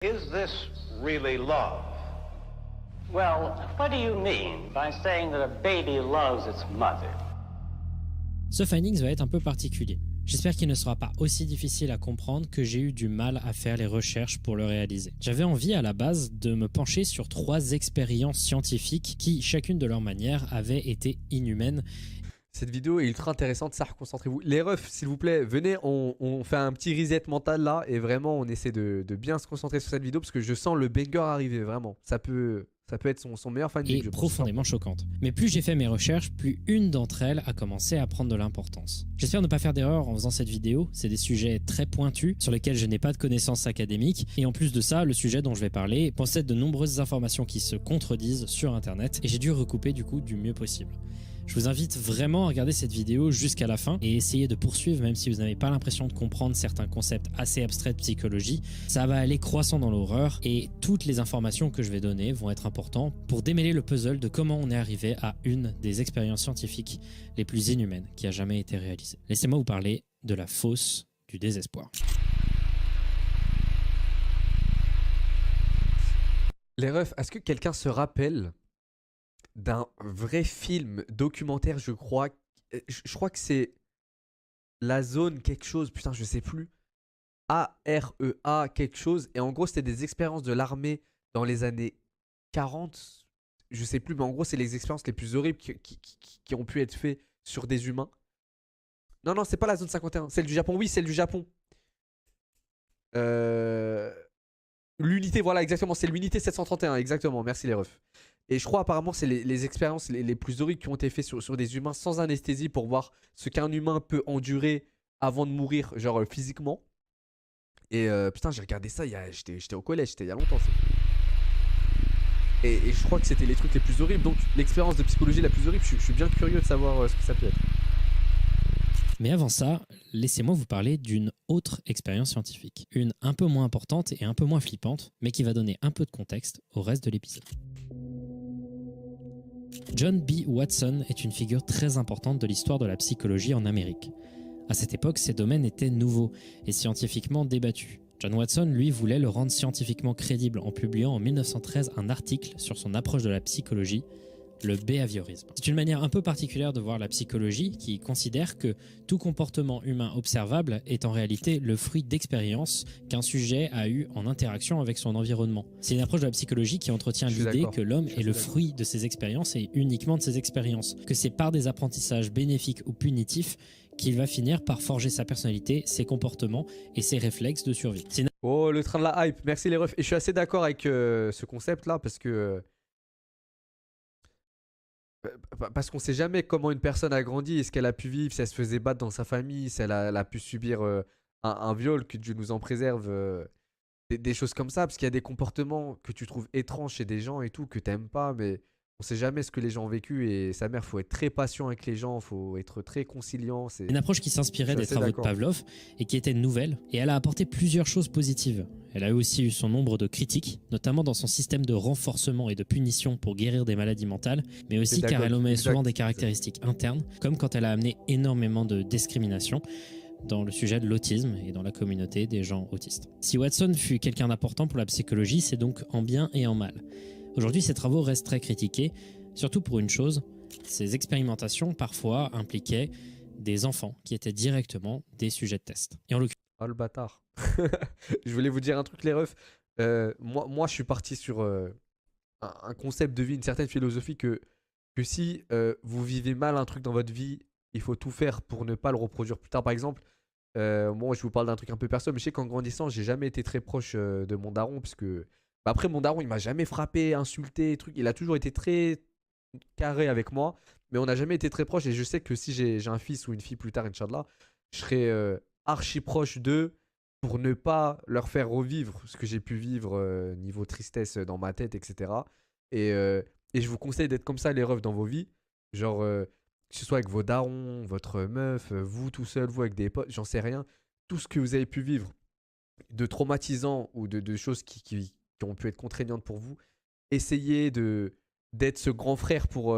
Is this really love? Well, what do you mean by saying that a baby loves its mother? Ce findings va être un peu particulier. J'espère qu'il ne sera pas aussi difficile à comprendre que j'ai eu du mal à faire les recherches pour le réaliser. J'avais envie à la base de me pencher sur 3 expériences scientifiques qui, chacune de leur manière, avaient été inhumaines. Cette vidéo est ultra intéressante, ça, concentrez-vous. Les refs, s'il vous plaît, venez, on fait un petit reset mental là et vraiment on essaie de bien se concentrer sur cette vidéo parce que je sens le banger arriver, vraiment. Ça peut être son meilleur finding. Et profondément choquante. Mais plus j'ai fait mes recherches, plus une d'entre elles a commencé à prendre de l'importance. J'espère ne pas faire d'erreur en faisant cette vidéo, c'est des sujets très pointus sur lesquels je n'ai pas de connaissances académiques et en plus de ça, le sujet dont je vais parler possède de nombreuses informations qui se contredisent sur internet et j'ai dû recouper du coup du mieux possible. Je vous invite vraiment à regarder cette vidéo jusqu'à la fin et essayer de poursuivre même si vous n'avez pas l'impression de comprendre certains concepts assez abstraits de psychologie. Ça va aller croissant dans l'horreur et toutes les informations que je vais donner vont être importantes pour démêler le puzzle de comment on est arrivé à une des expériences scientifiques les plus inhumaines qui a jamais été réalisée. Laissez-moi vous parler de la fosse du désespoir. Les refs, est-ce que quelqu'un se rappelle d'un vrai film documentaire, je crois que c'est La Zone quelque chose, putain je sais plus, AREA quelque chose, et en gros c'était des expériences de l'armée dans les années 40, je sais plus, mais en gros c'est les expériences les plus horribles qui ont pu être faites sur des humains. Non, c'est pas la Zone 51, celle du Japon, oui celle du Japon. L'unité, voilà exactement, c'est l'unité 731, exactement, merci les refs. Et je crois apparemment c'est les expériences les plus horribles qui ont été faites sur des humains sans anesthésie pour voir ce qu'un humain peut endurer avant de mourir, genre physiquement. Et putain j'ai regardé ça, j'étais au collège, c'était il y a longtemps. Et je crois que c'était les trucs les plus horribles, donc l'expérience de psychologie la plus horrible, je suis bien curieux de savoir ce que ça peut être. Mais avant ça, laissez-moi vous parler d'une autre expérience scientifique. Une un peu moins importante et un peu moins flippante, mais qui va donner un peu de contexte au reste de l'épisode. John B. Watson est une figure très importante de l'histoire de la psychologie en Amérique. À cette époque, ces domaines étaient nouveaux et scientifiquement débattus. John Watson, lui, voulait le rendre scientifiquement crédible en publiant en 1913 un article sur son approche de la psychologie, le behaviorisme. C'est une manière un peu particulière de voir la psychologie qui considère que tout comportement humain observable est en réalité le fruit d'expériences qu'un sujet a eu en interaction avec son environnement. C'est une approche de la psychologie qui entretient l'idée que l'homme est le fruit de ses expériences et uniquement de ses expériences, que c'est par des apprentissages bénéfiques ou punitifs qu'il va finir par forger sa personnalité, ses comportements et ses réflexes de survie. Oh, le train de la hype, merci les refs. Et je suis assez d'accord avec ce concept là parce que... Parce qu'on sait jamais comment une personne a grandi et ce qu'elle a pu vivre, si elle se faisait battre dans sa famille, si elle a pu subir un viol, que Dieu nous en préserve, des choses comme ça, parce qu'il y a des comportements que tu trouves étranges chez des gens et tout, que t'aimes pas, mais on sait jamais ce que les gens ont vécu et sa mère, faut être très patient avec les gens, faut être très conciliant. Une approche qui s'inspirait des travaux de Pavlov et qui était nouvelle, et elle a apporté plusieurs choses positives. Elle a aussi eu son nombre de critiques, notamment dans son système de renforcement et de punition pour guérir des maladies mentales, mais aussi car elle omet souvent des caractéristiques internes, comme quand elle a amené énormément de discrimination dans le sujet de l'autisme et dans la communauté des gens autistes. Si Watson fut quelqu'un d'important pour la psychologie, c'est donc en bien et en mal. Aujourd'hui, ses travaux restent très critiqués, surtout pour une chose, ses expérimentations parfois impliquaient des enfants qui étaient directement des sujets de test. Et en l'occurrence... Oh le bâtard. Je voulais vous dire un truc les refs. Moi je suis parti sur un concept de vie, une certaine philosophie que si vous vivez mal un truc dans votre vie, il faut tout faire pour ne pas le reproduire plus tard. Par exemple, moi je vous parle d'un truc un peu perso, mais je sais qu'en grandissant, j'ai jamais été très proche de mon daron, parce que après mon daron, il m'a jamais frappé, insulté, truc. Il a toujours été très carré avec moi, mais on n'a jamais été très proche. Et je sais que si j'ai un fils ou une fille plus tard, Inch'Allah, je serai archi proche d'eux pour ne pas leur faire revivre ce que j'ai pu vivre niveau tristesse dans ma tête, etc. Et je vous conseille d'être comme ça les refs dans vos vies. Genre, que ce soit avec vos darons, votre meuf, vous tout seul, vous avec des potes, j'en sais rien. Tout ce que vous avez pu vivre de traumatisant ou de choses qui ont pu être contraignantes pour vous, essayez d'être ce grand frère pour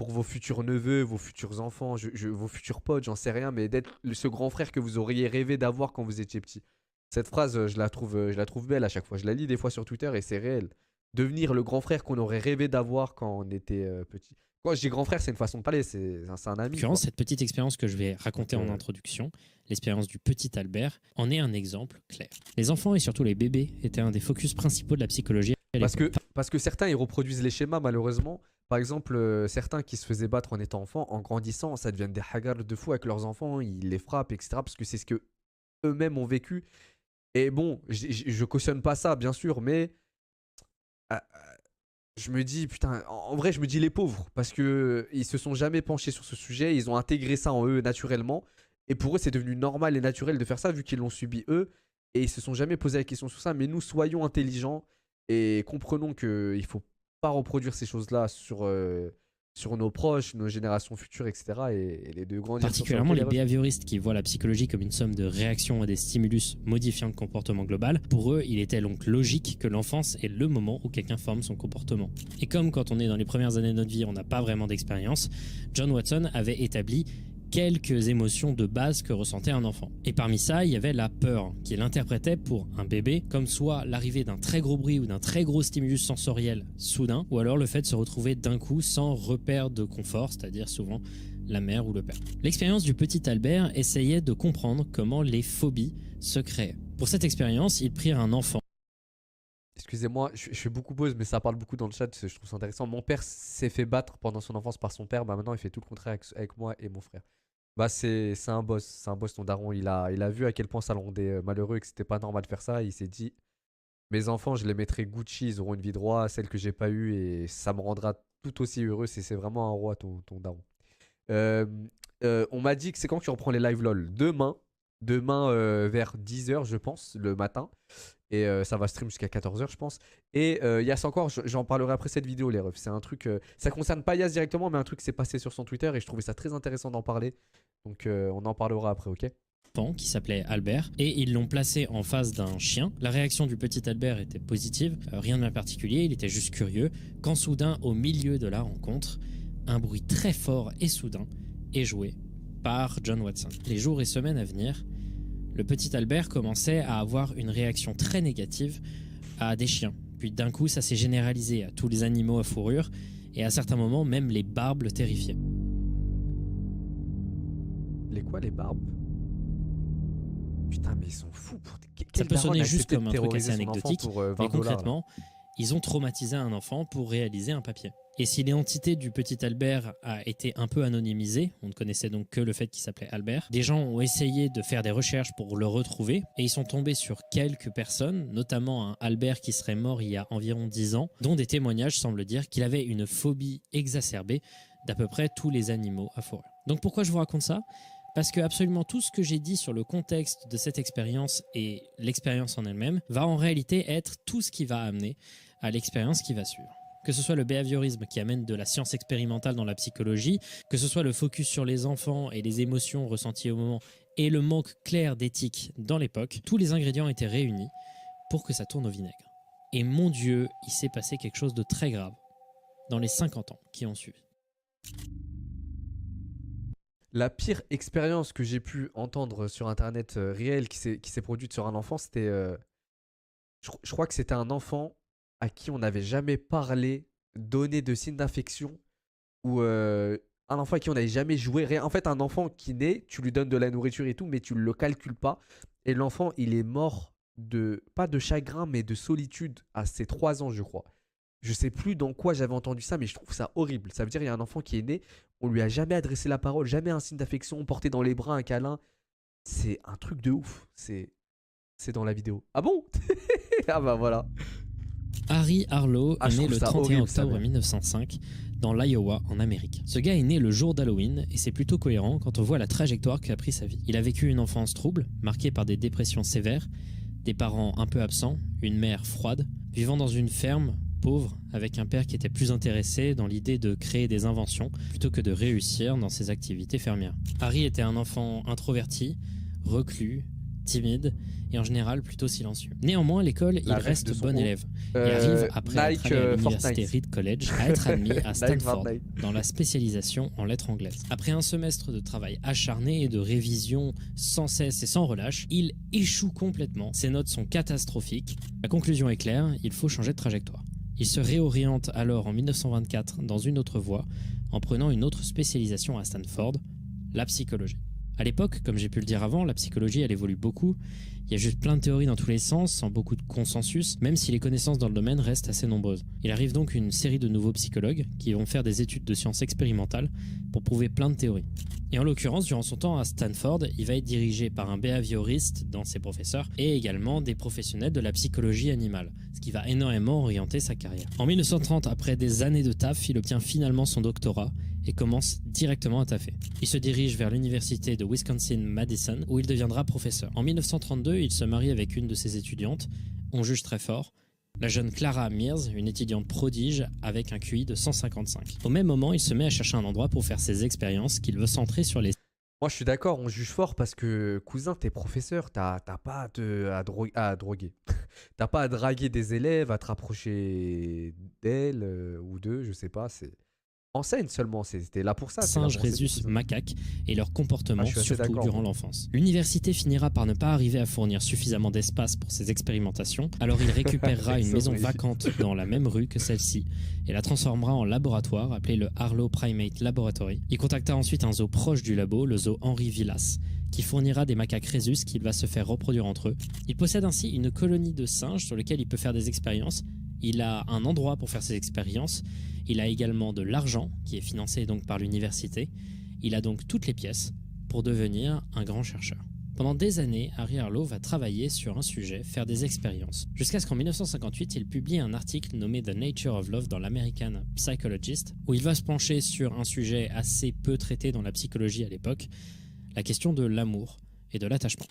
vos futurs neveux, vos futurs enfants, vos futurs potes, j'en sais rien, mais d'être ce grand frère que vous auriez rêvé d'avoir quand vous étiez petit. Cette phrase, je la trouve belle à chaque fois. Je la lis des fois sur Twitter et c'est réel. Devenir le grand frère qu'on aurait rêvé d'avoir quand on était petit. Quand je dis grand frère, c'est une façon de parler, c'est un En ami. l'occurrence, Quoi. cette petite expérience que je vais raconter Donc, en introduction, l'expérience du petit Albert, en est un exemple clair. Les enfants et surtout les bébés étaient un des focus principaux de la psychologie à l'époque. Parce que certains, ils reproduisent les schémas, malheureusement. Par exemple, certains qui se faisaient battre en étant enfants, en grandissant, ça devient des hagards de fou avec leurs enfants, ils les frappent, etc. Parce que c'est ce que eux-mêmes ont vécu. Et bon, je cautionne pas ça, bien sûr, mais je me dis, putain, en vrai, je me dis les pauvres, parce que ils se sont jamais penchés sur ce sujet, ils ont intégré ça en eux naturellement, et pour eux, c'est devenu normal et naturel de faire ça, vu qu'ils l'ont subi eux, et ils se sont jamais posé la question sur ça. Mais nous, soyons intelligents et comprenons qu'il faut pas reproduire ces choses-là sur nos proches, nos générations futures, etc. Et les de grandir. Particulièrement les behavioristes qui voient la psychologie comme une somme de réactions à des stimulus modifiant le comportement global. Pour eux, il était donc logique que l'enfance est le moment où quelqu'un forme son comportement. Et comme quand on est dans les premières années de notre vie, on n'a pas vraiment d'expérience, John Watson avait établi quelques émotions de base que ressentait un enfant. Et parmi ça, il y avait la peur, qu'il interprétait pour un bébé comme soit l'arrivée d'un très gros bruit ou d'un très gros stimulus sensoriel soudain, ou alors le fait de se retrouver d'un coup sans repère de confort, c'est-à-dire souvent la mère ou le père. L'expérience du petit Albert essayait de comprendre comment les phobies se créaient. Pour cette expérience, ils prirent un enfant. Excusez-moi, je fais beaucoup pause, mais ça parle beaucoup dans le chat, je trouve ça intéressant. Mon père s'est fait battre pendant son enfance par son père, bah maintenant il fait tout le contraire avec moi et mon frère. Bah c'est un boss ton daron, il a vu à quel point ça le rendait malheureux et que c'était pas normal de faire ça, il s'est dit, mes enfants je les mettrai Gucci, ils auront une vie de roi, celle que j'ai pas eue et ça me rendra tout aussi heureux, c'est vraiment un roi ton daron. Euh, on m'a dit que c'est quand tu reprends les live lol? Demain vers 10h je pense, le matin. Et ça va stream jusqu'à 14h je pense. Et Yas encore, j'en parlerai après cette vidéo les refs. C'est un truc, ça concerne pas Yas directement, mais un truc qui s'est passé sur son Twitter et je trouvais ça très intéressant d'en parler. Donc on en parlera après, ok? Qui s'appelait Albert et ils l'ont placé en face d'un chien. La réaction du petit Albert était positive, rien de particulier, il était juste curieux, quand soudain au milieu de la rencontre, un bruit très fort et soudain est joué par John Watson. Les jours et semaines à venir, le petit Albert commençait à avoir une réaction très négative à des chiens. Puis d'un coup, ça s'est généralisé à tous les animaux à fourrure et à certains moments, même les barbes le terrifiaient. Les quoi, les barbes? Putain, mais ils sont fous. Ça peut sonner juste comme un truc assez anecdotique, mais concrètement, ils ont traumatisé un enfant pour réaliser un papier. Et si l'identité du petit Albert a été un peu anonymisée, on ne connaissait donc que le fait qu'il s'appelait Albert, des gens ont essayé de faire des recherches pour le retrouver et ils sont tombés sur quelques personnes, notamment un Albert qui serait mort il y a environ 10 ans, dont des témoignages semblent dire qu'il avait une phobie exacerbée d'à peu près tous les animaux à fourrure. Donc pourquoi je vous raconte ça ? Parce que absolument tout ce que j'ai dit sur le contexte de cette expérience et l'expérience en elle-même va en réalité être tout ce qui va amener à l'expérience qui va suivre. Que ce soit le behaviorisme qui amène de la science expérimentale dans la psychologie, que ce soit le focus sur les enfants et les émotions ressenties au moment et le manque clair d'éthique dans l'époque, tous les ingrédients étaient réunis pour que ça tourne au vinaigre. Et mon Dieu, il s'est passé quelque chose de très grave dans les 50 ans qui ont suivi. La pire expérience que j'ai pu entendre sur internet réelle qui s'est produite sur un enfant, c'était... je crois que c'était un enfant à qui on n'avait jamais parlé, donné de signes d'affection, ou un enfant à qui on n'avait jamais joué, rien. En fait, un enfant qui naît, tu lui donnes de la nourriture et tout, mais tu ne le calcules pas. Et l'enfant, il est mort pas de chagrin, mais de solitude à ses 3 ans, je crois. Je sais plus dans quoi j'avais entendu ça, mais je trouve ça horrible. Ça veut dire qu'il y a un enfant qui est né, on lui a jamais adressé la parole, jamais un signe d'affection, porté dans les bras, un câlin. C'est un truc de ouf. C'est dans la vidéo. Ah bon? Ah bah voilà. Harry Harlow est né le 31 octobre 1905 dans l'Iowa en Amérique. Ce gars est né le jour d'Halloween et c'est plutôt cohérent quand on voit la trajectoire qu'a pris sa vie. Il a vécu une enfance trouble, marquée par des dépressions sévères, des parents un peu absents, une mère froide, vivant dans une ferme pauvre avec un père qui était plus intéressé dans l'idée de créer des inventions plutôt que de réussir dans ses activités fermières. Harry était un enfant introverti, reclus, timide et en général plutôt silencieux. Néanmoins, à l'école, il La ref reste de son bon groupe. élève et arrive, après Nike, être allé à l'université Fortnite. Reed College, à être admis à Stanford Fortnite. dans la spécialisation en lettres anglaises. Après un semestre de travail acharné et de révision sans cesse et sans relâche, il échoue complètement. Ses notes sont catastrophiques. La conclusion est claire, il faut changer de trajectoire. Il se réoriente alors en 1924 dans une autre voie en prenant une autre spécialisation à Stanford, la psychologie. À l'époque, comme j'ai pu le dire avant, la psychologie elle évolue beaucoup. Il y a juste plein de théories dans tous les sens, sans beaucoup de consensus, même si les connaissances dans le domaine restent assez nombreuses. Il arrive donc une série de nouveaux psychologues qui vont faire des études de sciences expérimentales pour prouver plein de théories. Et en l'occurrence, durant son temps à Stanford, il va être dirigé par un behavioriste dans ses professeurs et également des professionnels de la psychologie animale, ce qui va énormément orienter sa carrière. En 1930, après des années de taf, il obtient finalement son doctorat et commence directement à taffer. Il se dirige vers l'université de Wisconsin-Madison où il deviendra professeur. En 1932, il se marie avec une de ses étudiantes, on juge très fort, la jeune Clara Mears, une étudiante prodige avec un QI de 155. Au même moment, il se met à chercher un endroit pour faire ses expériences qu'il veut centrer sur les... Moi, je suis d'accord, on juge fort parce que, cousin, t'es professeur, t'as pas à droguer. T'as pas à draguer des élèves, à te rapprocher d'elles ou d'eux, je sais pas. Enseigne seulement, c'était là pour ça. t'es là singes, pour enseigner, rhésus, cousin. macaques et leur comportement, Ah, je suis assez surtout d'accord, durant moi. l'enfance. L'université finira par ne pas arriver à fournir suffisamment d'espace pour ses expérimentations, alors il récupérera une C'est maison horrible. vacante dans la même rue que celle-ci et la transformera en laboratoire appelé le Harlow Primate Laboratory. Il contacta ensuite un zoo proche du labo, le zoo Henry Villas, qui fournira des macaques rhésus qu'il va se faire reproduire entre eux. Il possède ainsi une colonie de singes sur lequel il peut faire des expériences. Il a un endroit pour faire ses expériences. Il a également de l'argent qui est financé donc par l'université. Il a donc toutes les pièces pour devenir un grand chercheur. Pendant des années, Harry Harlow va travailler sur un sujet, faire des expériences, jusqu'à ce qu'en 1958, il publie un article nommé The Nature of Love dans l'American Psychologist, où il va se pencher sur un sujet assez peu traité dans la psychologie à l'époque, la question de l'amour et de l'attachement.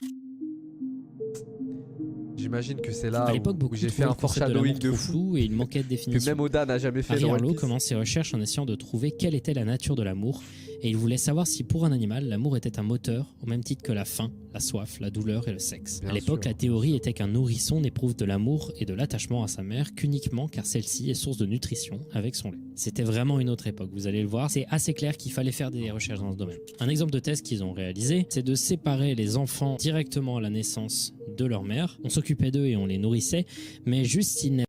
J'imagine que c'est là À l'époque, où beaucoup j'ai trouvaient fait un le concept de l'amour foreshadowing de trop fou flou et il manquait de que définition. même Oda n'a jamais fait Harry dans One Harlow Piece. commence ses recherches en essayant de trouver quelle était la nature de l'amour et il voulait savoir si pour un animal, l'amour était un moteur au même titre que la faim, la soif, la douleur et le sexe. Bien à l'époque, sûr. la théorie était qu'un nourrisson n'éprouve de l'amour et de l'attachement à sa mère qu'uniquement car celle-ci est source de nutrition avec son lait. C'était vraiment une autre époque, vous allez le voir. C'est assez clair qu'il fallait faire des recherches dans ce domaine. Un exemple de thèse qu'ils ont réalisé, c'est de séparer les enfants directement à la naissance de leur mère. On s'occupait d'eux et on les nourrissait, mais juste ils n'avaient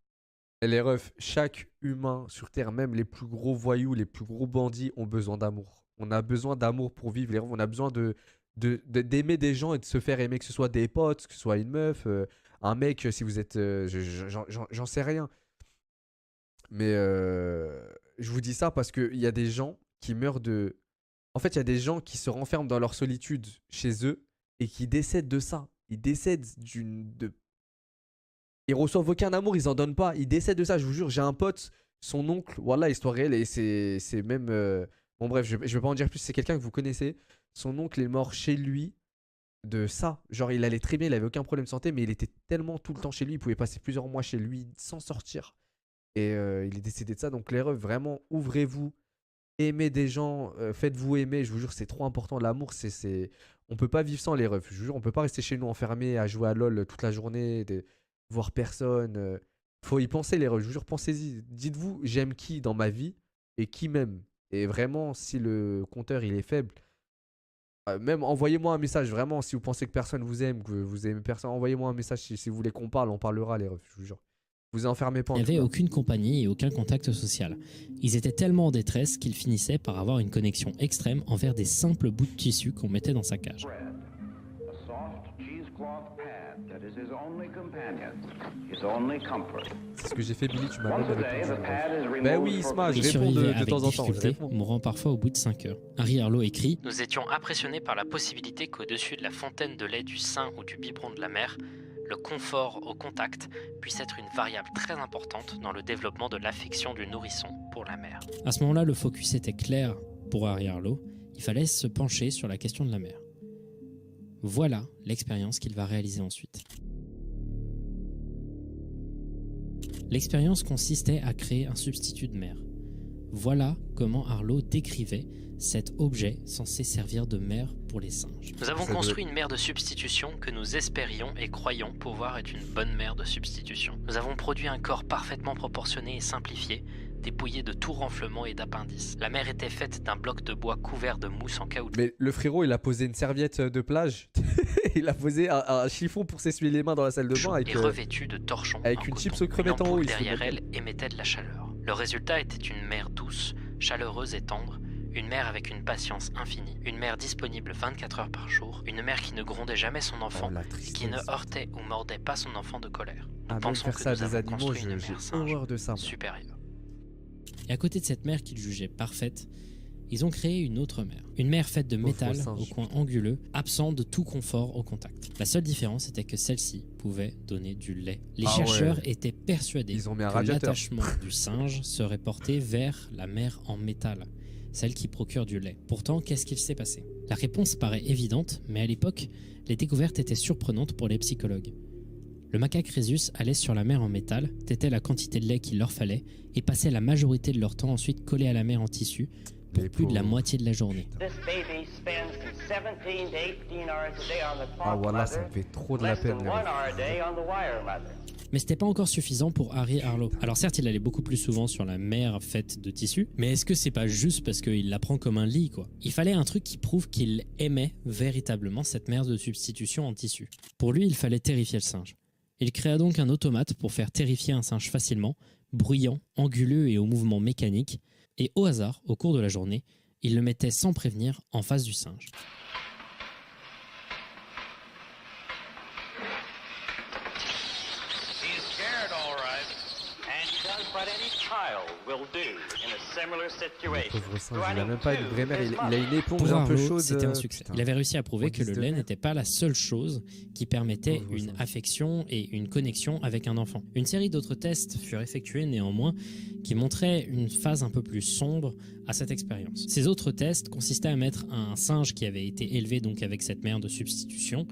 Et les refs, chaque humain sur Terre, même les plus gros voyous, les plus gros bandits, ont besoin d'amour. On a besoin d'amour pour vivre. Les refs, on a besoin d'aimer des gens et de se faire aimer, que ce soit des potes, que ce soit une meuf, un mec, si vous êtes... j'en sais rien. Mais je vous dis ça parce qu'il y a des gens qui meurent de... En fait, il y a des gens qui se renferment dans leur solitude chez eux et qui décèdent de ça. Ils décèdent Ils reçoivent aucun amour, ils en donnent pas. Ils décèdent de ça, je vous jure. J'ai un pote, son oncle, voilà, histoire réelle, et c'est même... Bon bref, je vais pas en dire plus, c'est quelqu'un que vous connaissez. Son oncle est mort chez lui de ça. Genre, il allait très bien, il avait aucun problème de santé, mais il était tellement tout le temps chez lui, il pouvait passer plusieurs mois chez lui sans sortir. Et il est décédé de ça. Donc les refs, vraiment, ouvrez-vous, aimez des gens, faites-vous aimer. Je vous jure, c'est trop important. L'amour, on peut pas vivre sans les refs. Je vous jure, on peut pas rester chez nous enfermés à jouer à LoL toute la journée, voir personne. Faut y penser les refs. Je vous jure, pensez-y. Dites-vous, j'aime qui dans ma vie et qui m'aime. Et vraiment, si le compteur il est faible, même envoyez-moi un message. Vraiment, si vous pensez que personne vous aime, que vous aimez personne, envoyez-moi un message. Si vous voulez qu'on parle, on parlera les refs. Je vous jure. Vous enfermez pas. Il en n'y tout avait cas. aucune compagnie et aucun contact social. Ils étaient tellement en détresse qu'ils finissaient par avoir une connexion extrême envers des simples bouts de tissu qu'on mettait dans sa cage. Bread, a soft cheesecloth pad that is his only companion, his only comfort. C'est ce que j'ai fait, Billy. Tu m'as Once même a day, the répondu. pad is removed Ben oui, for Isma, je Il réponds survivait de avec temps en temps. Je difficulté, réponds. mourant parfois au bout de 5 heures. Harry Harlow écrit « Nous étions impressionnés par la possibilité qu'au-dessus de la fontaine de lait du sein ou du biberon de la mère, le confort au contact puisse être une variable très importante dans le développement de l'affection du nourrisson pour la mère. » À ce moment-là, le focus était clair pour Harry Harlow. Il fallait se pencher sur la question de la mère. Voilà l'expérience qu'il va réaliser ensuite. L'expérience consistait à créer un substitut de mère. Voilà comment Arlo décrivait cet objet censé servir de mère pour les singes. Nous avons construit une mère de substitution que nous espérions et croyions pouvoir être une bonne mère de substitution. Nous avons produit un corps parfaitement proportionné et simplifié, dépouillé de tout renflement et d'appendices. La mère était faite d'un bloc de bois couvert de mousse en caoutchouc. Mais le frérot, il a posé une serviette de plage. Il a posé un chiffon pour s'essuyer les mains dans la salle de bain avec, et revêtue de torchons avec en une coton. chips aux crevettes en haut. Derrière elle émettait de la chaleur. Le résultat était une mère douce, chaleureuse et tendre, une mère avec une patience infinie, une mère disponible 24 heures par jour, une mère qui ne grondait jamais son enfant, qui ne heurtait ou mordait pas son enfant de colère. Nous pensons faire que ça nous à des avons animaux, construit une j'ai mère singe horreur de ça. supérieure. Et à côté de cette mère qu'ils jugeaient parfaite, ils ont créé une autre mère. Une mère faite de métal singe. au coin anguleux, absent de tout confort au contact. La seule différence était que celle-ci pouvait donner du lait. Les chercheurs étaient persuadés Ils ont mis un que radiateur. l'attachement du singe serait porté vers la mère en métal, celle qui procure du lait. Pourtant, qu'est-ce qu'il s'est passé? La réponse paraît évidente, mais à l'époque, les découvertes étaient surprenantes pour les psychologues. Le macaque Rhésus allait sur la mère en métal, tétait la quantité de lait qu'il leur fallait et passait la majorité de leur temps ensuite collé à la mère en tissu pour Les plus de la pauvres. moitié de la journée. Ah voilà, ça me fait trop de la peine. les mecs. Mais c'était pas encore suffisant pour Harry Harlow. Alors certes, il allait beaucoup plus souvent sur la mère faite de tissu, mais est-ce que c'est pas juste parce qu'il la prend comme un lit, quoi? Il fallait un truc qui prouve qu'il aimait véritablement cette mère de substitution en tissu. Pour lui, il fallait terrifier le singe. Il créa donc un automate pour faire terrifier un singe facilement, bruyant, anguleux et au mouvement mécanique, et au hasard, au cours de la journée, il le mettait sans prévenir en face du singe. Le pauvre singe, il a même pas une vraie mère, il a une éponge Pour un peu Arlo, chaude. c'était un succès. Putain. Il avait réussi à prouver que le Prodige de lait merde. n'était pas la seule chose qui permettait Pauvre une singe. affection et une connexion avec un enfant. Une série d'autres tests furent effectués néanmoins qui montraient une phase un peu plus sombre à cette expérience. Ces autres tests consistaient à mettre un singe qui avait été élevé donc avec cette mère de substitution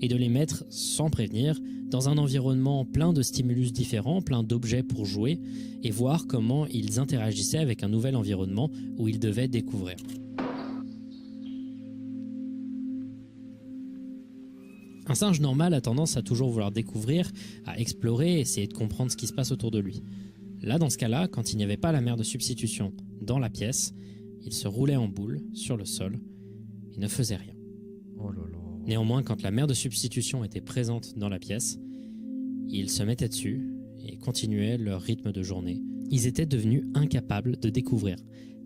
et de les mettre sans prévenir dans un environnement plein de stimulus différents, plein d'objets pour jouer et voir comment ils interagissaient avec un nouvel environnement où ils devaient découvrir. Un singe normal a tendance à toujours vouloir découvrir, à explorer, essayer de comprendre ce qui se passe autour de lui. Là, dans ce cas-là, quand il n'y avait pas la mère de substitution dans la pièce, il se roulait en boule sur le sol et ne faisait rien. Oh là là. Néanmoins, quand la mère de substitution était présente dans la pièce, ils se mettaient dessus et continuaient leur rythme de journée. Ils étaient devenus incapables de découvrir,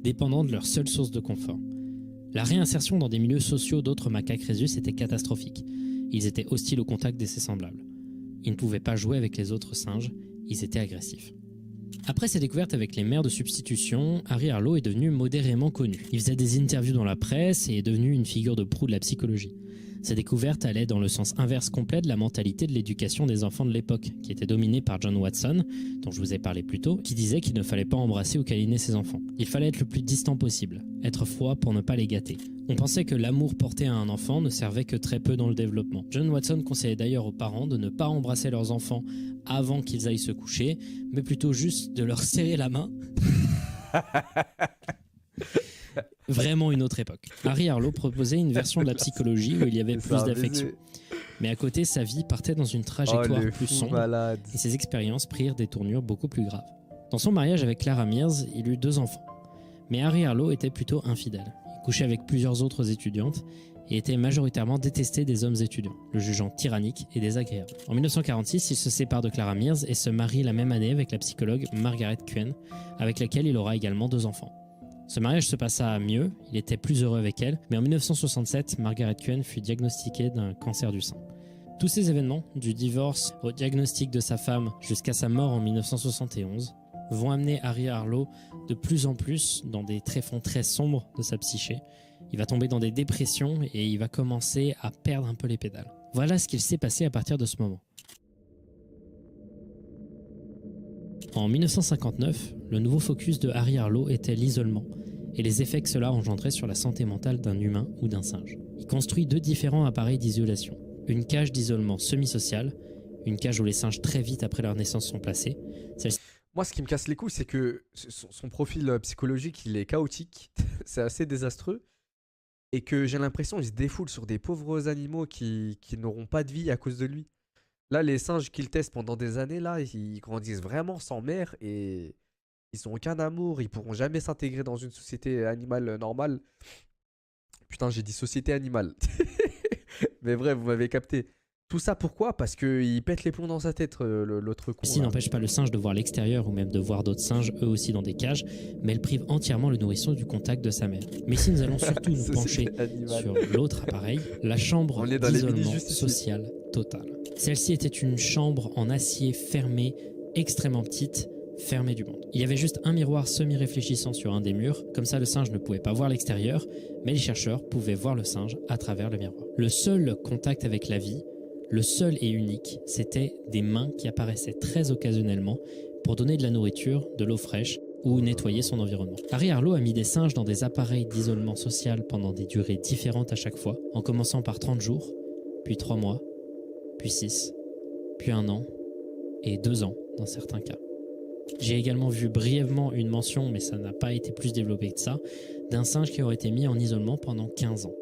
dépendants de leur seule source de confort. La réinsertion dans des milieux sociaux d'autres macaques Rhésus était catastrophique. Ils étaient hostiles au contact de ses semblables. Ils ne pouvaient pas jouer avec les autres singes, ils étaient agressifs. Après ses découvertes avec les mères de substitution, Harry Harlow est devenu modérément connu. Il faisait des interviews dans la presse et est devenu une figure de proue de la psychologie. Ces découvertes allaient dans le sens inverse complet de la mentalité de l'éducation des enfants de l'époque, qui était dominée par John Watson, dont je vous ai parlé plus tôt, qui disait qu'il ne fallait pas embrasser ou câliner ses enfants. Il fallait être le plus distant possible, être froid pour ne pas les gâter. On pensait que l'amour porté à un enfant ne servait que très peu dans le développement. John Watson conseillait d'ailleurs aux parents de ne pas embrasser leurs enfants avant qu'ils aillent se coucher, mais plutôt juste de leur serrer la main. Vraiment une autre époque. Harry Harlow proposait une version de la psychologie où il y avait plus d'affection. Mais à côté, sa vie partait dans une trajectoire plus sombre malade. et ses expériences prirent des tournures beaucoup plus graves. Dans son mariage avec Clara Mears, il eut 2 enfants. Mais Harry Harlow était plutôt infidèle. Il couchait avec plusieurs autres étudiantes et était majoritairement détesté des hommes étudiants, le jugeant tyrannique et désagréable. En 1946, il se sépare de Clara Mears et se marie la même année avec la psychologue Margaret Quinn, avec laquelle il aura également 2 enfants. Ce mariage se passa mieux, il était plus heureux avec elle, mais en 1967, Margaret Quinn fut diagnostiquée d'un cancer du sein. Tous ces événements, du divorce au diagnostic de sa femme jusqu'à sa mort en 1971, vont amener Harry Harlow de plus en plus dans des tréfonds très sombres de sa psyché. Il va tomber dans des dépressions et il va commencer à perdre un peu les pédales. Voilà ce qu'il s'est passé à partir de ce moment. En 1959, le nouveau focus de Harry Harlow était l'isolement et les effets que cela engendrait sur la santé mentale d'un humain ou d'un singe. Il construit 2 différents appareils d'isolation. Une cage d'isolement semi-social, une cage où les singes très vite après leur naissance sont placés. Moi, ce qui me casse les couilles, c'est que son profil psychologique, il est chaotique. C'est assez désastreux. Et que j'ai l'impression qu'il se défoule sur des pauvres animaux qui n'auront pas de vie à cause de lui. Là, les singes qu'il teste pendant des années, là, ils grandissent vraiment sans mère et ils n'ont aucun amour. Ils pourront jamais s'intégrer dans une société animale normale. Putain, j'ai dit société animale. Mais bref, vous m'avez capté. Tout ça pourquoi? Parce qu'il pète les plombs dans sa tête, l'autre con. Ceci Là. n'empêche pas le singe de voir l'extérieur ou même de voir d'autres singes, eux aussi dans des cages, mais elle prive entièrement le nourrisson du contact de sa mère. Mais si nous allons surtout nous pencher sur l'autre appareil, la chambre d'isolement social total. Celle-ci était une chambre en acier fermée, extrêmement petite, fermée du monde. Il y avait juste un miroir semi-réfléchissant sur un des murs, comme ça le singe ne pouvait pas voir l'extérieur, mais les chercheurs pouvaient voir le singe à travers le miroir. Le seul contact avec la vie, le seul et unique, c'était des mains qui apparaissaient très occasionnellement pour donner de la nourriture, de l'eau fraîche ou nettoyer son environnement. Harry Harlow a mis des singes dans des appareils d'isolement social pendant des durées différentes à chaque fois, en commençant par 30 jours, puis 3 mois, puis 6, puis 1 an et 2 ans dans certains cas. J'ai également vu brièvement une mention, mais ça n'a pas été plus développé que ça, d'un singe qui aurait été mis en isolement pendant 15 ans.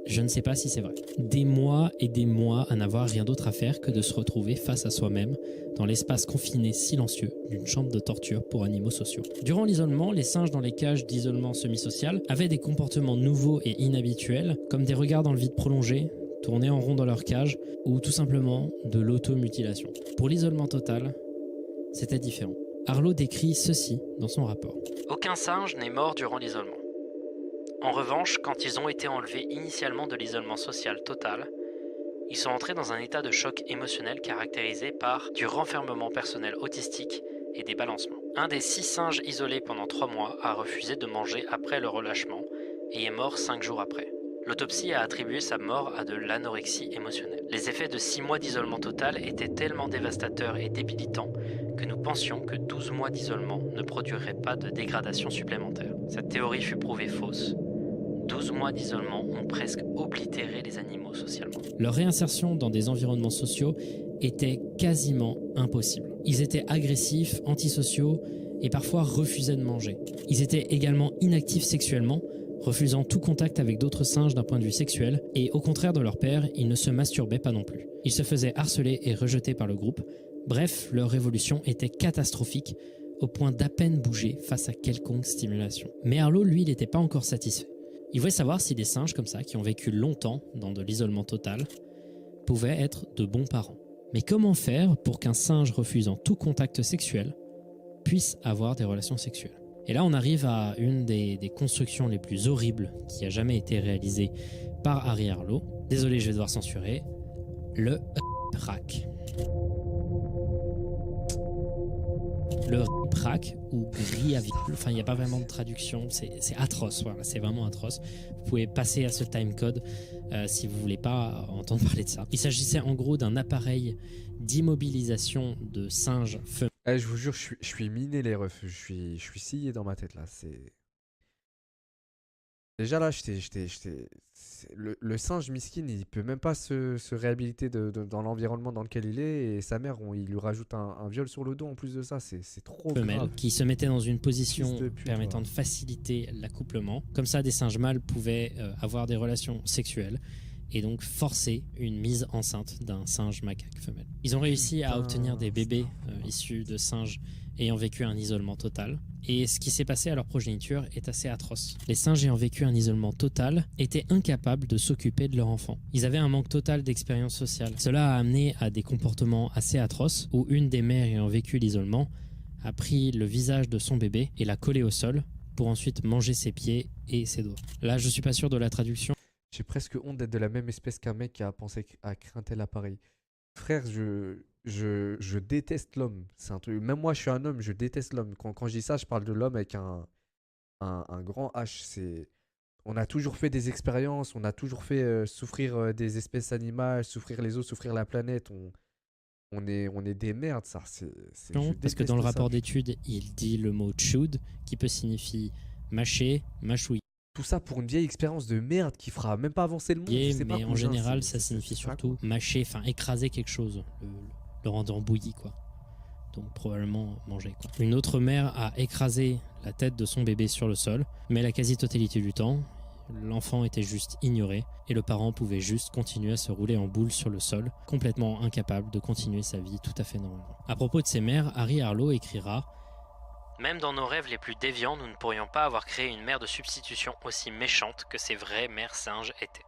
Je ne sais pas si c'est vrai. Des mois et des mois à n'avoir rien d'autre à faire que de se retrouver face à soi-même dans l'espace confiné silencieux d'une chambre de torture pour animaux sociaux. Durant l'isolement, les singes dans les cages d'isolement semi-social avaient des comportements nouveaux et inhabituels, comme des regards dans le vide prolongés, tourner en rond dans leur cage, ou tout simplement de l'automutilation. Pour l'isolement total, c'était différent. Harlow décrit ceci dans son rapport. Aucun singe n'est mort durant l'isolement. En revanche, quand ils ont été enlevés initialement de l'isolement social total, ils sont entrés dans un état de choc émotionnel caractérisé par du renfermement personnel autistique et des balancements. Un des 6 singes isolés pendant 3 mois a refusé de manger après le relâchement et est mort 5 jours après. L'autopsie a attribué sa mort à de l'anorexie émotionnelle. Les effets de 6 mois d'isolement total étaient tellement dévastateurs et débilitants que nous pensions que 12 mois d'isolement ne produiraient pas de dégradation supplémentaire. Cette théorie fut prouvée fausse. 12 mois d'isolement ont presque oblitéré les animaux socialement. Leur réinsertion dans des environnements sociaux était quasiment impossible. Ils étaient agressifs, antisociaux et parfois refusaient de manger. Ils étaient également inactifs sexuellement, refusant tout contact avec d'autres singes d'un point de vue sexuel, et au contraire de leur père, ils ne se masturbaient pas non plus. Ils se faisaient harceler et rejeter par le groupe. Bref, leur évolution était catastrophique, au point d'à peine bouger face à quelconque stimulation. Mais Harlow, lui, il n'était pas encore satisfait. Il voulait savoir si des singes comme ça, qui ont vécu longtemps dans de l'isolement total, pouvaient être de bons parents. Mais comment faire pour qu'un singe refusant tout contact sexuel puisse avoir des relations sexuelles? Et là, on arrive à une des constructions les plus horribles qui a jamais été réalisée par Harry Harlow. Désolé, je vais devoir censurer. Le RIPRAC. Le RIPRAC ou griavicule, enfin il n'y a pas vraiment de traduction, c'est atroce, voilà, c'est vraiment atroce. Vous pouvez passer à ce timecode si vous voulez pas entendre parler de ça. Il s'agissait en gros d'un appareil d'immobilisation de singes femelles. Je vous jure, je suis miné les refs, je suis scié dans ma tête là. Déjà là, le singe miskin, il peut même pas se réhabiliter dans l'environnement dans lequel il est, et sa mère, il lui rajoute un viol sur le dos en plus de ça, c'est trop grave. Qui se mettait dans une position permettant de faciliter l'accouplement. Comme ça, des singes mâles pouvaient avoir des relations sexuelles et donc forcer une mise enceinte d'un singe macaque femelle. Ils ont réussi à obtenir des bébés issus de singes ayant vécu un isolement total. Et ce qui s'est passé à leur progéniture est assez atroce. Les singes ayant vécu un isolement total étaient incapables de s'occuper de leur enfant. Ils avaient un manque total d'expérience sociale. Cela a amené à des comportements assez atroces où une des mères ayant vécu l'isolement a pris le visage de son bébé et l'a collé au sol pour ensuite manger ses pieds et ses doigts. Là, je suis pas sûr de la traduction. J'ai presque honte d'être de la même espèce qu'un mec qui a pensé à créer un tel appareil. Frère, je déteste l'homme. C'est un truc. Même moi, je suis un homme, je déteste l'homme. Quand je dis ça, je parle de l'homme avec un grand H. On a toujours fait des expériences, on a toujours fait souffrir des espèces animales, souffrir les autres, souffrir la planète. On est des merdes, ça. Non, parce que dans le rapport d'étude, il dit le mot chewed, qui peut signifier mâcher, mâchouiller. Tout ça pour une vieille expérience de merde qui fera même pas avancer le monde. Mais en général, ça signifie surtout mâcher, enfin écraser quelque chose, le rendre en bouillie, quoi. donc probablement mangé, quoi. Une autre mère a écrasé la tête de son bébé sur le sol, mais la quasi-totalité du temps, l'enfant était juste ignoré et le parent pouvait juste continuer à se rouler en boule sur le sol, complètement incapable de continuer sa vie tout à fait normalement. À propos de ces mères, Harry Harlow écrira « Même dans nos rêves les plus déviants, nous ne pourrions pas avoir créé une mère de substitution aussi méchante que ces vraies mères singes étaient. »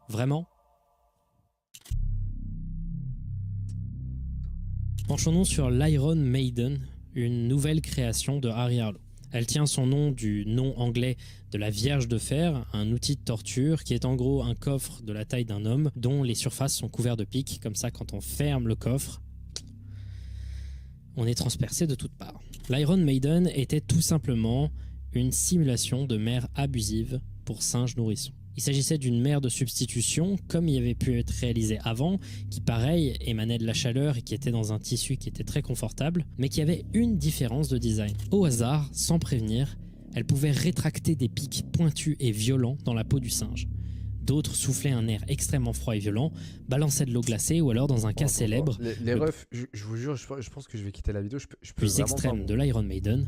Vraiment ? Penchons-nous sur l'Iron Maiden, une nouvelle création de Harry Harlow. Elle tient son nom du nom anglais de la Vierge de Fer, un outil de torture qui est en gros un coffre de la taille d'un homme dont les surfaces sont couvertes de pics. Comme ça, quand on ferme le coffre, on est transpercé de toutes parts. L'Iron Maiden était tout simplement une simulation de mère abusive pour singes nourrissons. Il s'agissait d'une mère de substitution, comme il avait pu être réalisé avant, qui pareil émanait de la chaleur et qui était dans un tissu qui était très confortable, mais qui avait une différence de design. Au hasard, sans prévenir, elle pouvait rétracter des pics pointus et violents dans la peau du singe. D'autres soufflaient un air extrêmement froid et violent, balançaient de l'eau glacée ou alors dans un cas célèbre... Les refs, je vous jure, je pense que je vais quitter la vidéo. Je peux plus extrême de l'Iron Maiden,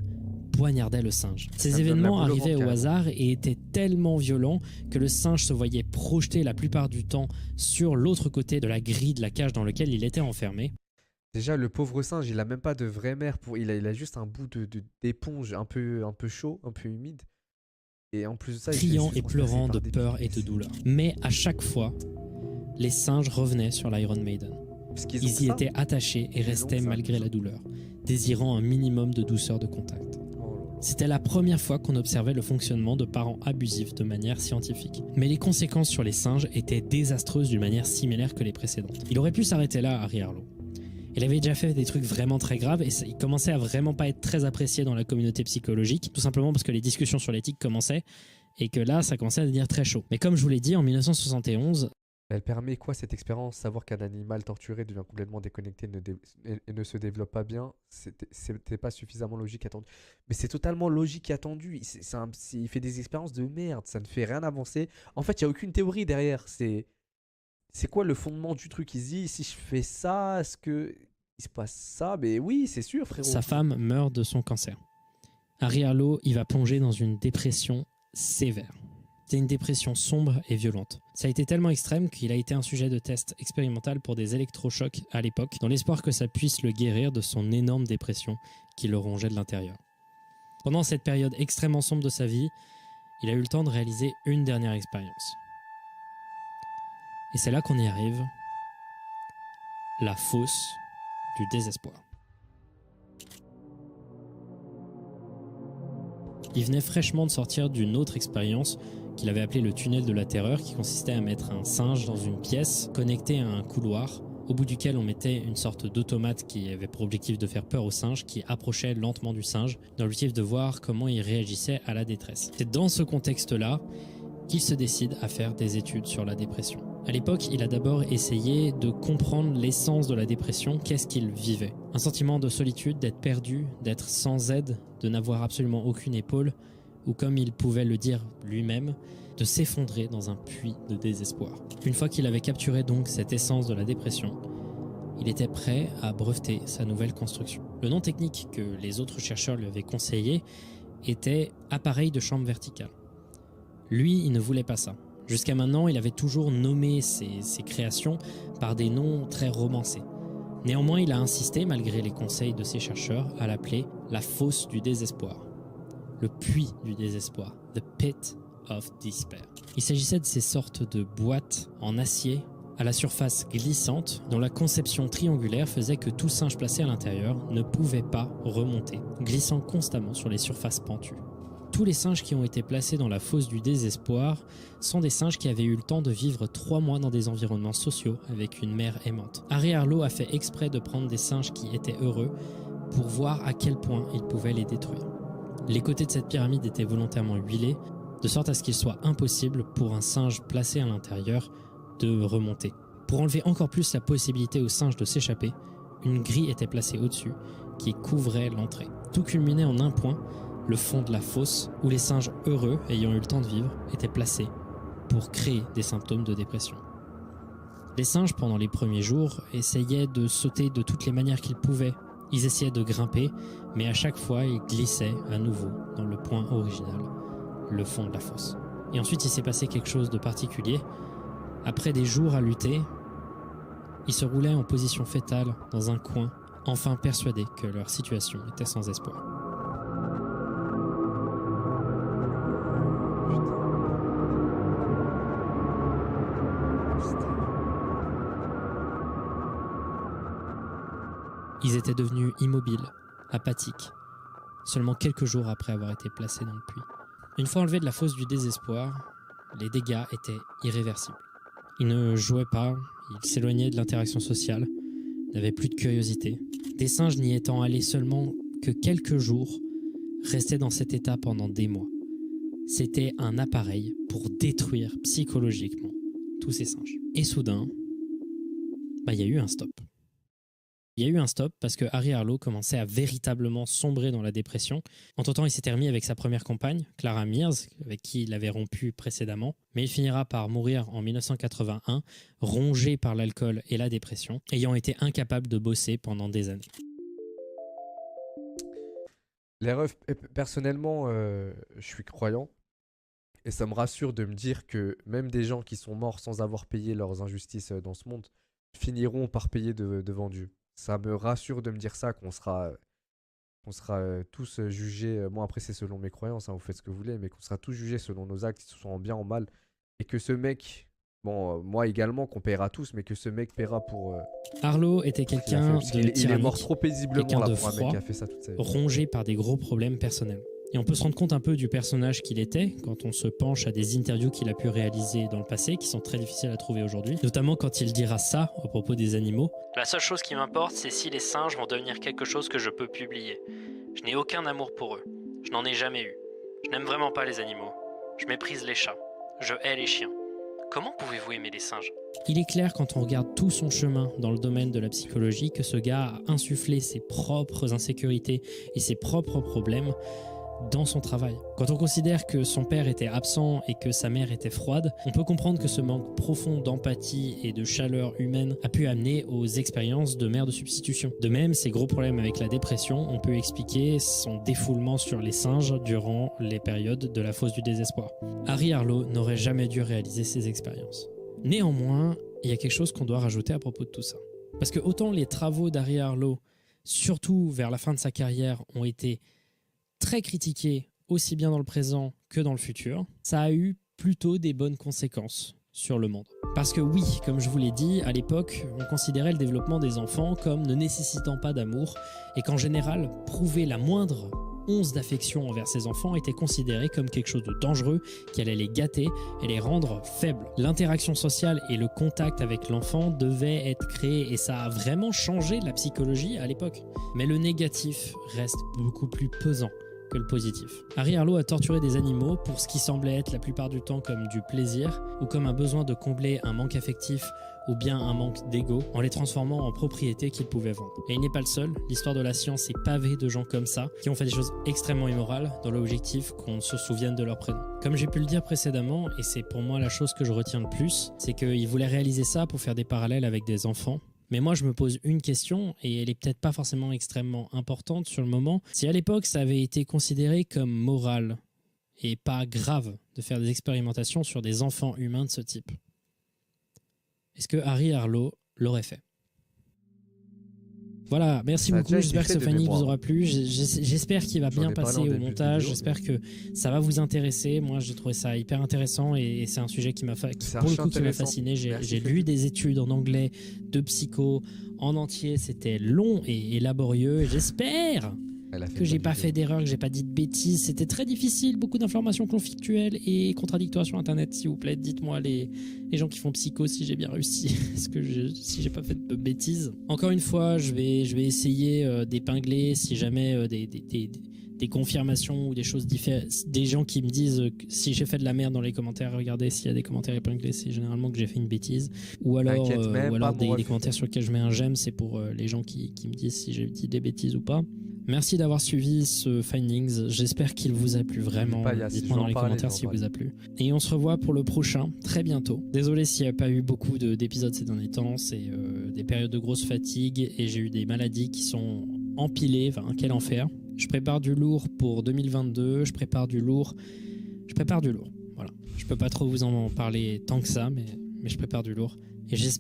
poignardait le singe. Ces événements arrivaient au hasard et étaient tellement violents que le singe se voyait projeté la plupart du temps sur l'autre côté de la grille de la cage dans laquelle il était enfermé. Déjà, le pauvre singe, il a même pas de vraie mère. Il a juste un bout d'éponge un peu chaud, un peu humide. Et en plus de ça, criant et pleurant de peur et de douleur. Mais à chaque fois, les singes revenaient sur l'Iron Maiden. Ils y étaient attachés et restaient malgré la douleur, désirant un minimum de douceur de contact. C'était la première fois qu'on observait le fonctionnement de parents abusifs de manière scientifique. Mais les conséquences sur les singes étaient désastreuses d'une manière similaire que les précédentes. Il aurait pu s'arrêter là, Harry Harlow. Il avait déjà fait des trucs vraiment très graves et il commençait à vraiment pas être très apprécié dans la communauté psychologique, tout simplement parce que les discussions sur l'éthique commençaient et que là, ça commençait à devenir très chaud. Mais comme je vous l'ai dit, en 1971... Elle permet quoi cette expérience? Savoir qu'un animal torturé devient complètement déconnecté et ne se développe pas bien, c'était pas suffisamment logique et attendu. Mais c'est totalement logique et attendu. Il fait des expériences de merde, ça ne fait rien avancer. En fait, il n'y a aucune théorie derrière. C'est quoi le fondement du truc? Il se dit, si je fais ça, est-ce que il se passe ça? Mais oui, c'est sûr, frérot. Sa femme meurt de son cancer. Harry Harlow, il va plonger dans une dépression sévère. C'était une dépression sombre et violente. Ça a été tellement extrême qu'il a été un sujet de test expérimental pour des électrochocs à l'époque, dans l'espoir que ça puisse le guérir de son énorme dépression qui le rongeait de l'intérieur. Pendant cette période extrêmement sombre de sa vie, il a eu le temps de réaliser une dernière expérience. Et c'est là qu'on y arrive. La fosse du désespoir. Il venait fraîchement de sortir d'une autre expérience qu'il avait appelée le tunnel de la terreur, qui consistait à mettre un singe dans une pièce connectée à un couloir, au bout duquel on mettait une sorte d'automate qui avait pour objectif de faire peur au singe, qui approchait lentement du singe, dans l'objectif de voir comment il réagissait à la détresse. C'est dans ce contexte-là qu'il se décide à faire des études sur la dépression. À l'époque, il a d'abord essayé de comprendre l'essence de la dépression, qu'est-ce qu'il vivait. Un sentiment de solitude, d'être perdu, d'être sans aide, de n'avoir absolument aucune épaule, ou comme il pouvait le dire lui-même, de s'effondrer dans un puits de désespoir. Une fois qu'il avait capturé donc cette essence de la dépression, il était prêt à breveter sa nouvelle construction. Le nom technique que les autres chercheurs lui avaient conseillé était appareil de chambre verticale. Lui, il ne voulait pas ça. Jusqu'à maintenant, il avait toujours nommé ses créations par des noms très romancés. Néanmoins, il a insisté, malgré les conseils de ses chercheurs, à l'appeler la fosse du désespoir. Le puits du désespoir, the pit of despair. Il s'agissait de ces sortes de boîtes en acier à la surface glissante dont la conception triangulaire faisait que tout singe placé à l'intérieur ne pouvait pas remonter, glissant constamment sur les surfaces pentues. Tous les singes qui ont été placés dans la fosse du désespoir sont des singes qui avaient eu le temps de vivre 3 mois dans des environnements sociaux avec une mère aimante. Harry Harlow a fait exprès de prendre des singes qui étaient heureux pour voir à quel point il pouvait les détruire. Les côtés de cette pyramide étaient volontairement huilés, de sorte à ce qu'il soit impossible pour un singe placé à l'intérieur de remonter. Pour enlever encore plus la possibilité aux singes de s'échapper, une grille était placée au-dessus qui couvrait l'entrée. Tout culminait en un point, le fond de la fosse où les singes heureux ayant eu le temps de vivre étaient placés pour créer des symptômes de dépression. Les singes, pendant les premiers jours, essayaient de sauter de toutes les manières qu'ils pouvaient. Ils essayaient de grimper, mais à chaque fois, ils glissaient à nouveau dans le point original, le fond de la fosse. Et ensuite, il s'est passé quelque chose de particulier. Après des jours à lutter, ils se roulaient en position fétale dans un coin, enfin persuadés que leur situation était sans espoir. Ils étaient devenus immobiles, apathiques, seulement quelques jours après avoir été placés dans le puits. Une fois enlevés de la fosse du désespoir, les dégâts étaient irréversibles. Ils ne jouaient pas, ils s'éloignaient de l'interaction sociale, n'avaient plus de curiosité. Des singes n'y étant allés seulement que quelques jours, restaient dans cet état pendant des mois. C'était un appareil pour détruire psychologiquement tous ces singes. Et soudain, il y a eu un stop. Il y a eu un stop parce que Harry Harlow commençait à véritablement sombrer dans la dépression. Entre-temps, il s'était remis avec sa première compagne, Clara Mears, avec qui il avait rompu précédemment. Mais il finira par mourir en 1981, rongé par l'alcool et la dépression, ayant été incapable de bosser pendant des années. Les refs, personnellement, je suis croyant. Et ça me rassure de me dire que même des gens qui sont morts sans avoir payé leurs injustices dans ce monde finiront par payer devant Dieu. Ça me rassure de me dire ça, qu'on sera tous jugés. Moi, après, c'est selon mes croyances, hein, vous faites ce que vous voulez, mais qu'on sera tous jugés selon nos actes, que ce soit en bien ou en mal. Et que ce mec, moi également, qu'on paiera tous, mais que ce mec paiera pour. Harlow était quelqu'un de tyrannique, il est mort trop paisiblement là, pour un mec froid, qui a fait ça toute sa vie. rongé par des gros problèmes personnels. Et on peut se rendre compte un peu du personnage qu'il était quand on se penche à des interviews qu'il a pu réaliser dans le passé, qui sont très difficiles à trouver aujourd'hui, notamment quand il dira ça à propos des animaux. La seule chose qui m'importe, c'est si les singes vont devenir quelque chose que je peux publier. Je n'ai aucun amour pour eux. Je n'en ai jamais eu. Je n'aime vraiment pas les animaux. Je méprise les chats. Je hais les chiens. Comment pouvez-vous aimer les singes ? Il est clair quand on regarde tout son chemin dans le domaine de la psychologie que ce gars a insufflé ses propres insécurités et ses propres problèmes dans son travail. Quand on considère que son père était absent et que sa mère était froide, on peut comprendre que ce manque profond d'empathie et de chaleur humaine a pu amener aux expériences de mère de substitution. De même, ses gros problèmes avec la dépression ont pu expliquer son défoulement sur les singes durant les périodes de la fosse du désespoir. Harry Harlow n'aurait jamais dû réaliser ces expériences. Néanmoins, il y a quelque chose qu'on doit rajouter à propos de tout ça. Parce que autant les travaux d'Harry Harlow, surtout vers la fin de sa carrière, ont été très critiqué aussi bien dans le présent que dans le futur, ça a eu plutôt des bonnes conséquences sur le monde. Parce que oui, comme je vous l'ai dit, à l'époque, on considérait le développement des enfants comme ne nécessitant pas d'amour et qu'en général, prouver la moindre once d'affection envers ses enfants était considéré comme quelque chose de dangereux qui allait les gâter et les rendre faibles. L'interaction sociale et le contact avec l'enfant devaient être créés et ça a vraiment changé la psychologie à l'époque. Mais le négatif reste beaucoup plus pesant que le positif. Harry Harlow a torturé des animaux pour ce qui semblait être la plupart du temps comme du plaisir ou comme un besoin de combler un manque affectif ou bien un manque d'ego en les transformant en propriétés qu'il pouvait vendre. Et il n'est pas le seul, l'histoire de la science est pavée de gens comme ça qui ont fait des choses extrêmement immorales dans l'objectif qu'on se souvienne de leur prénom. Comme j'ai pu le dire précédemment, et c'est pour moi la chose que je retiens le plus, c'est qu'ils voulaient réaliser ça pour faire des parallèles avec des enfants. Mais moi, je me pose une question, et elle est peut-être pas forcément extrêmement importante sur le moment. Si à l'époque, ça avait été considéré comme moral et pas grave de faire des expérimentations sur des enfants humains de ce type, est-ce que Harry Harlow l'aurait fait ? Voilà, merci beaucoup, j'espère que ce Fanny vous aura plu, j'espère qu'il va bien passer au montage, j'espère que ça va vous intéresser. Moi j'ai trouvé ça hyper intéressant et c'est un sujet qui m'a fasciné, j'ai lu des études en anglais de psycho en entier, c'était long et laborieux, et j'espère que j'ai pas fait d'erreur, que j'ai pas dit de bêtises, c'était très difficile, beaucoup d'informations conflictuelles et contradictoires sur internet, s'il vous plaît, dites-moi les gens qui font psycho si j'ai bien réussi, si j'ai pas fait de bêtises. Encore une fois, je vais essayer d'épingler si jamais des confirmations ou des choses différentes, des gens qui me disent si j'ai fait de la merde dans les commentaires, regardez s'il y a des commentaires épinglés, c'est généralement que j'ai fait une bêtise, ou alors des commentaires sur lesquels je mets un j'aime, c'est pour les gens qui me disent si j'ai dit des bêtises ou pas. Merci d'avoir suivi ce Findings. J'espère qu'il vous a plu vraiment. Pas Yass, Dites-moi je vais dans en les parler, commentaires je vais s'il en vous a plu. Et on se revoit pour le prochain très bientôt. Désolé s'il n'y a pas eu beaucoup d'épisodes ces derniers temps. C'est des périodes de grosse fatigue et j'ai eu des maladies qui sont empilées. Enfin, quel enfer. Je prépare du lourd pour 2022. Je prépare du lourd. Voilà. Je peux pas trop vous en parler tant que ça, mais je prépare du lourd. Et j'espère